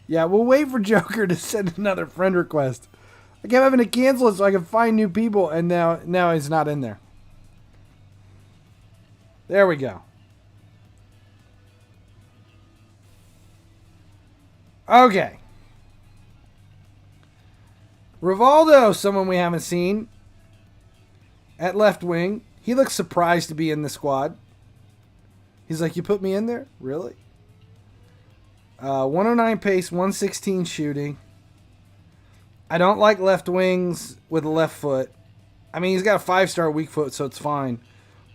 Yeah, we'll wait for Joker to send another friend request. I kept having to cancel it so I could find new people, and now he's not in there. There we go. Okay. Rivaldo, someone we haven't seen at left wing. He looks surprised to be in the squad. He's like, you put me in there? Really? 109 pace, 116 shooting. I don't like left wings with a left foot. I mean, he's got a 5-star weak foot, so it's fine.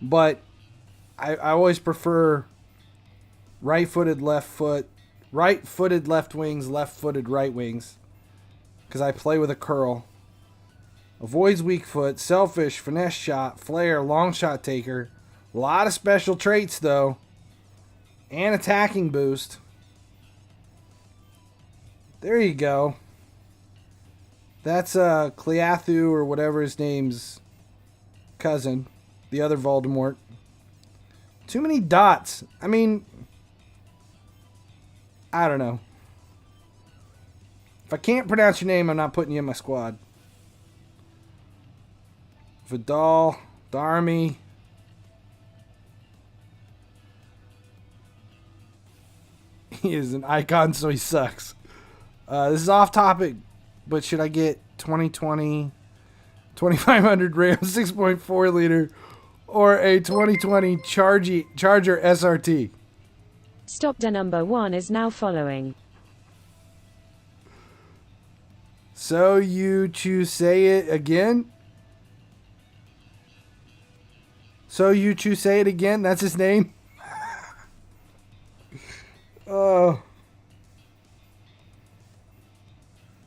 But I always prefer right-footed left foot, right-footed left wings, left-footed right wings, because I play with a curl. Avoids weak foot, selfish, finesse shot, flare, long shot taker. A lot of special traits, though. And attacking boost. There you go. That's Cleathu or whatever his name's cousin. The other Voldemort. Too many dots. I mean, I don't know. If I can't pronounce your name, I'm not putting you in my squad. Vidal, Darmy. He is an icon, so he sucks. This is off topic, but should I get 2020 2500 RAM 6.4 liter or a 2020 Charger SRT? Stop the number 1 is now following. So you choose say it again? So you choose say it again? That's his name? Oh.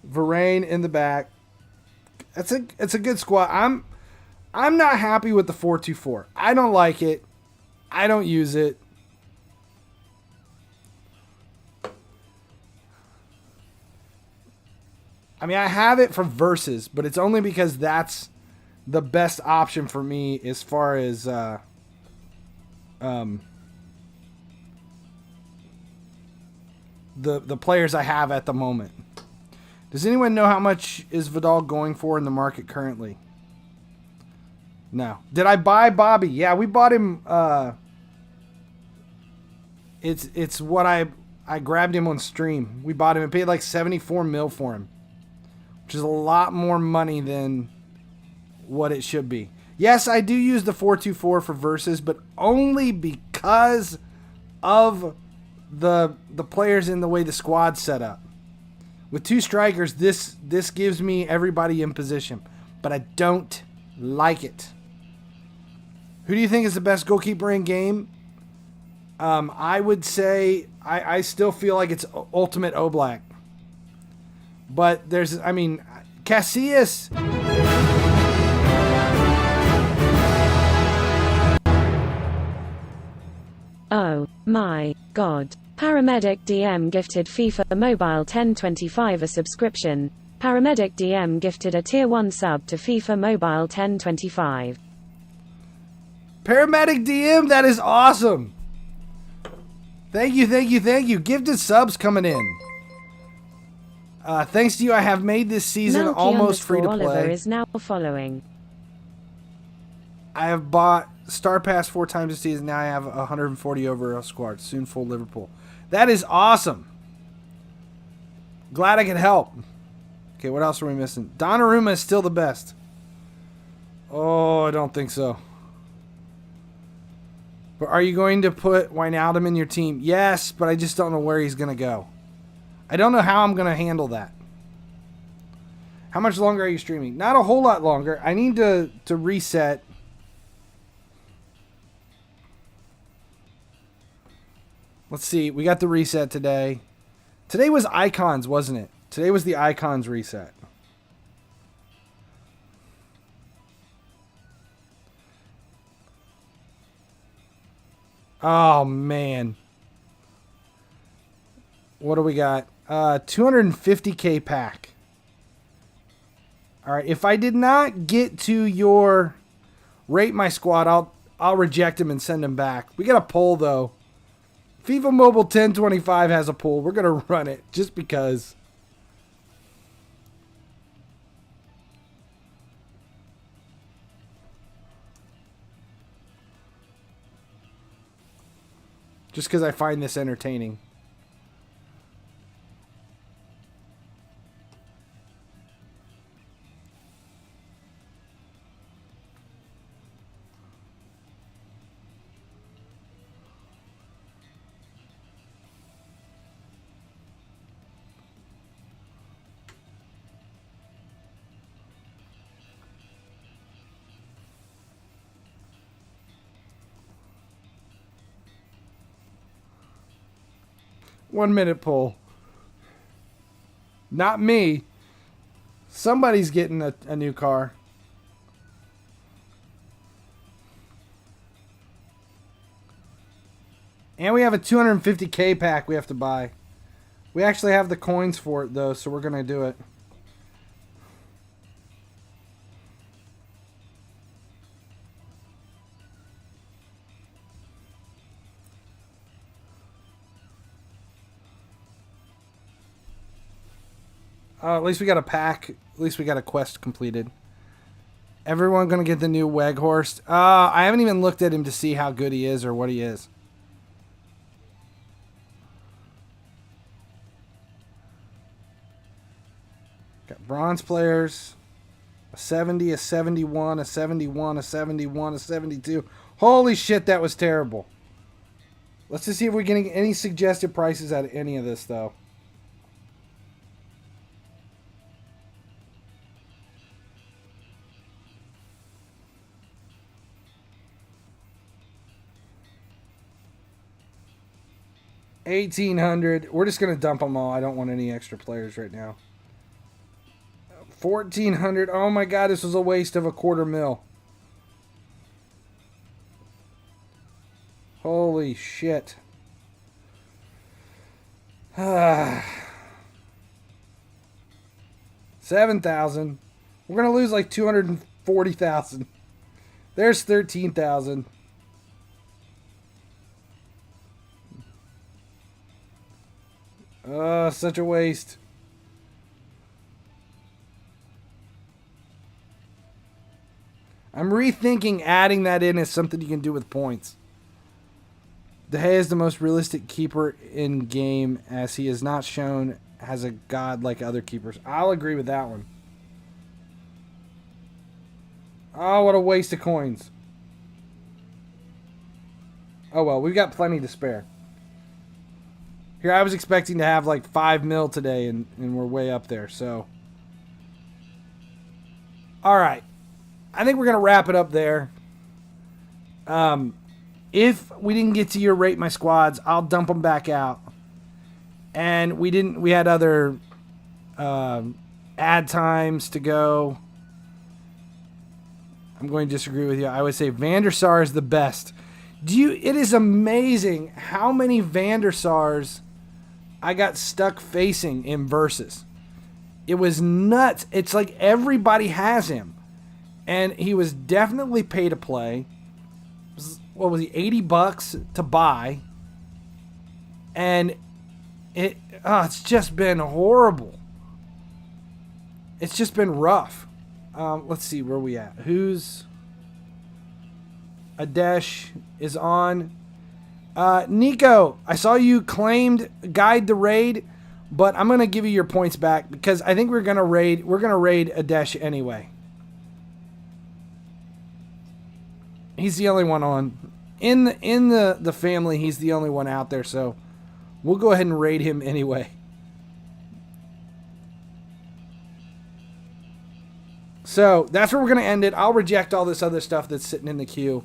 Varane in the back. It's a good squad. I'm not happy with the 4-2-4. I don't like it. I don't use it. I mean, I have it for versus, but it's only because that's the best option for me as far as the players I have at the moment. Does anyone know how much is Vidal going for in the market currently? No. Did I buy Bobby? Yeah, we bought him. It's what I grabbed him on stream. We bought him and paid like 74 mil for him, which is a lot more money than what it should be. Yes, I do use the 4-2-4 for versus, but only because of the players in the way the squad's set up. With 2 strikers, this gives me everybody in position, but I don't like it. Who do you think is the best goalkeeper in game? I would say I still feel like it's Ultimate Oblak. But there's, I mean, Casillas. Oh my god. Paramedic DM gifted FIFA Mobile 1025 a subscription. Paramedic DM gifted a tier 1 sub to FIFA Mobile 1025. Paramedic DM, that is awesome. Thank you, thank you, thank you. Gifted subs coming in. Thanks to you, I have made this season almost free to Oliver play. is now following. I have bought Star Pass 4 times this season. Now I have 140 over squad. Soon full Liverpool. That is awesome. Glad I could help. Okay, what else are we missing? Donnarumma is still the best. Oh, I don't think so. But are you going to put Wijnaldum in your team? Yes, but I just don't know where he's going to go. I don't know how I'm going to handle that. How much longer are you streaming? Not a whole lot longer. I need to reset. Let's see. We got the reset today. Today was Icons, wasn't it? Today was the Icons reset. Oh, man. What do we got? 250k pack. All right. If I did not get to your rate my squad, I'll reject him and send him back. We got a poll, though. FIFA Mobile 1025 has a poll. We're going to run it just because. Just because I find this entertaining. One minute poll. Not me. Somebody's getting a new car. And we have a 250k pack we have to buy. We actually have the coins for it, though, so we're going to do it. At least we got a pack. At least we got a quest completed. Everyone going to get the new Weghorst. I haven't even looked at him to see how good he is or what he is. Got bronze players. A 70, a 71, a 71, a 71, a 72. Holy shit, that was terrible. Let's just see if we're getting any suggested prices out of any of this, though. $1,800. We're just gonna dump them all. I don't want any extra players right now. $1,400. Oh my god, this was a waste of $250,000. Holy shit. 7,000. We're gonna lose like 240,000. There's 13,000. Such a waste. I'm rethinking adding that in as something you can do with points. De Gea is the most realistic keeper in game, as he is not shown as a god like other keepers. I'll agree with that one. Oh, what a waste of coins. Oh well, we've got plenty to spare. Here, I was expecting to have like 5 mil today, and we're way up there, so. Alright. I think we're going to wrap it up there. If we didn't get to your rate my squads, I'll dump them back out. And we had other ad times to go. I'm going to disagree with you. I would say Van der Sar is the best. It is amazing how many Van der Sars I got stuck facing in versus. It was nuts. It's like everybody has him. And he was definitely pay to play. What was he, $80 to buy? And it's just been horrible. It's just been rough. Let's see where we at. Adesh is on. Nico, I saw you claimed Guide the Raid, but I'm gonna give you your points back because I think we're gonna raid Adesh anyway. He's the only one on in the family. He's the only one out there, so we'll go ahead and raid him anyway. So that's where we're gonna end it. I'll reject all this other stuff that's sitting in the queue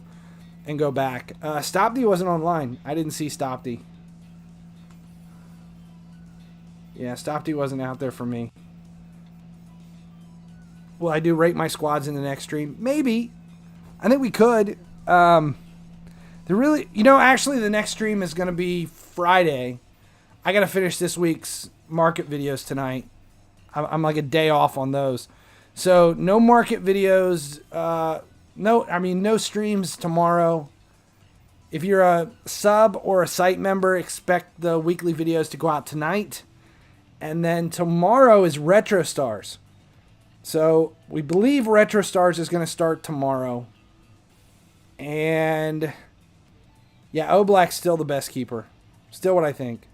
and go back. Stopdy wasn't online. I didn't see Stopdy. Yeah, Stopdy wasn't out there for me. Will I do rate my squads in the next stream? Maybe. I think we could. Actually the next stream is going to be Friday. I got to finish this week's market videos tonight. I'm like a day off on those. So no market videos. No streams tomorrow. If you're a sub or a site member, expect the weekly videos to go out tonight. And then tomorrow is Retro Stars. So we believe Retro Stars is going to start tomorrow. And yeah, Oblak's still the best keeper. Still what I think.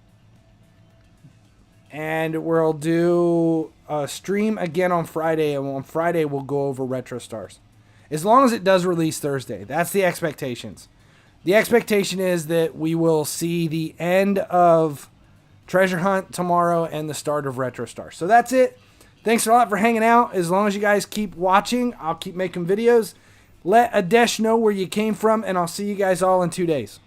And we'll do a stream again on Friday. And on Friday, we'll go over Retro Stars. As long as it does release Thursday. That's the expectations. The expectation is that we will see the end of Treasure Hunt tomorrow and the start of Retro Stars. So that's it. Thanks a lot for hanging out. As long as you guys keep watching, I'll keep making videos. Let Adesh know where you came from, and I'll see you guys all in 2 days.